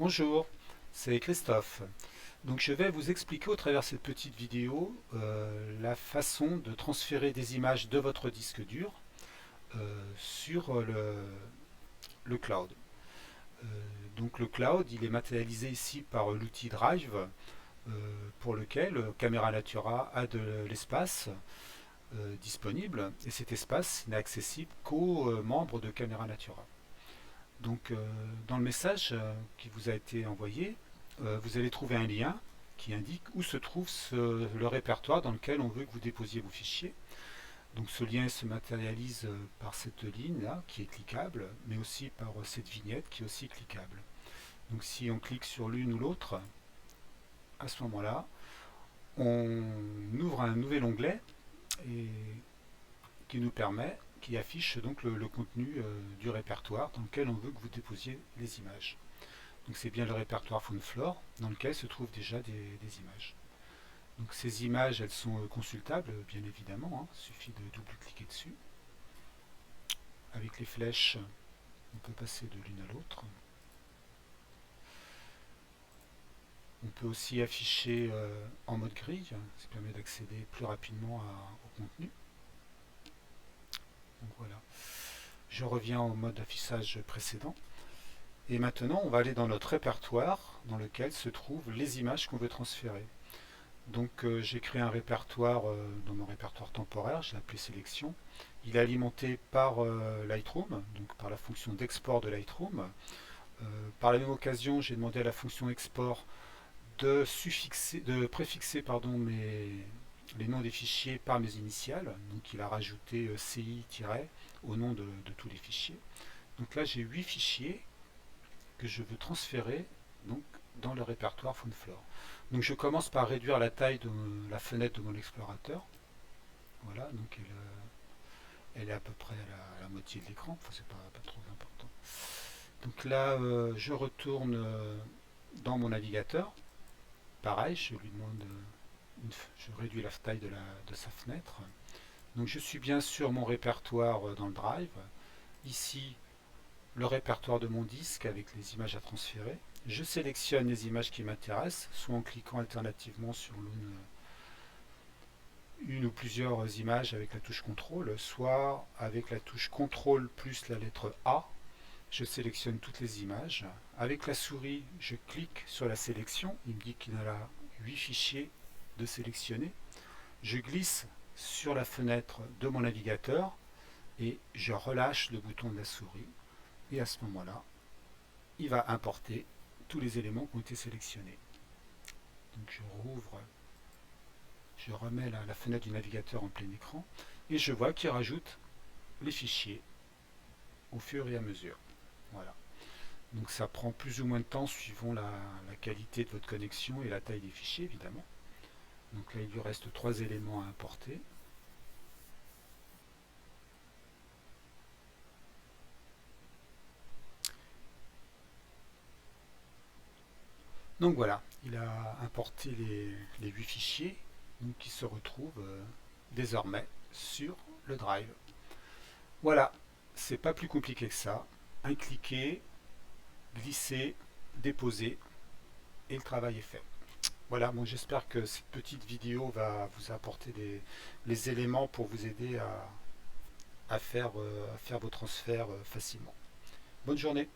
Bonjour, c'est Christophe. Donc je vais vous expliquer au travers de cette petite vidéo la façon de transférer des images de votre disque dur sur le cloud. Euh, donc le cloud, il est matérialisé ici par l'outil Drive pour lequel Camera Natura a de l'espace disponible et cet espace n'est accessible qu'aux membres de Camera Natura. Donc dans le message qui vous a été envoyé, vous allez trouver un lien qui indique où se trouve le répertoire dans lequel on veut que vous déposiez vos fichiers. Donc ce lien se matérialise par cette ligne là qui est cliquable, mais aussi par cette vignette qui est aussi cliquable. Donc si on clique sur l'une ou l'autre, à ce moment-là, on ouvre un nouvel onglet et qui affiche donc le contenu du répertoire dans lequel on veut que vous déposiez les images. Donc c'est bien le répertoire FoundFlore dans lequel se trouvent déjà des images. Donc ces images, elles sont consultables, bien évidemment. Il suffit de double-cliquer dessus. Avec les flèches, on peut passer de l'une à l'autre. On peut aussi afficher en mode grille, ce qui permet d'accéder plus rapidement au contenu. Donc voilà. Je reviens au mode affichage précédent. Et maintenant, on va aller dans notre répertoire dans lequel se trouvent les images qu'on veut transférer. Donc j'ai créé un répertoire dans mon répertoire temporaire, je l'ai appelé sélection. Il est alimenté par Lightroom, donc par la fonction d'export de Lightroom. Par la même occasion, j'ai demandé à la fonction export de préfixer les noms des fichiers par mes initiales. Donc il a rajouté CI- au nom de tous les fichiers. Donc là j'ai 8 fichiers que je veux transférer donc, dans le répertoire FoundFlore. Donc je commence par réduire la taille de la fenêtre de mon explorateur. Voilà, donc elle est à peu près à la moitié de l'écran, enfin c'est pas trop important. Donc là je retourne dans mon navigateur. Pareil, je lui demande je réduis la taille de sa fenêtre. Donc je suis bien sur mon répertoire dans le Drive. Ici, le répertoire de mon disque avec les images à transférer. Je sélectionne les images qui m'intéressent, soit en cliquant alternativement sur une ou plusieurs images avec la touche CTRL, soit avec la touche CTRL plus la lettre A. Je sélectionne toutes les images. Avec la souris, je clique sur la sélection. Il me dit qu'il y en a 8 fichiers de sélectionner. Je glisse sur la fenêtre de mon navigateur et je relâche le bouton de la souris. Et à ce moment-là, il va importer tous les éléments qui ont été sélectionnés. Donc je rouvre, je remets la fenêtre du navigateur en plein écran et je vois qu'il rajoute les fichiers au fur et à mesure. Voilà. Donc ça prend plus ou moins de temps suivant la qualité de votre connexion et la taille des fichiers évidemment. Donc là il lui reste 3 éléments à importer. Donc voilà, il a importé les 8 fichiers donc, qui se retrouvent désormais sur le Drive. Voilà, c'est pas plus compliqué que ça. Un cliquer, glisser, déposer et le travail est fait. Voilà, bon, j'espère que cette petite vidéo va vous apporter les éléments pour vous aider à faire vos transferts facilement. Bonne journée.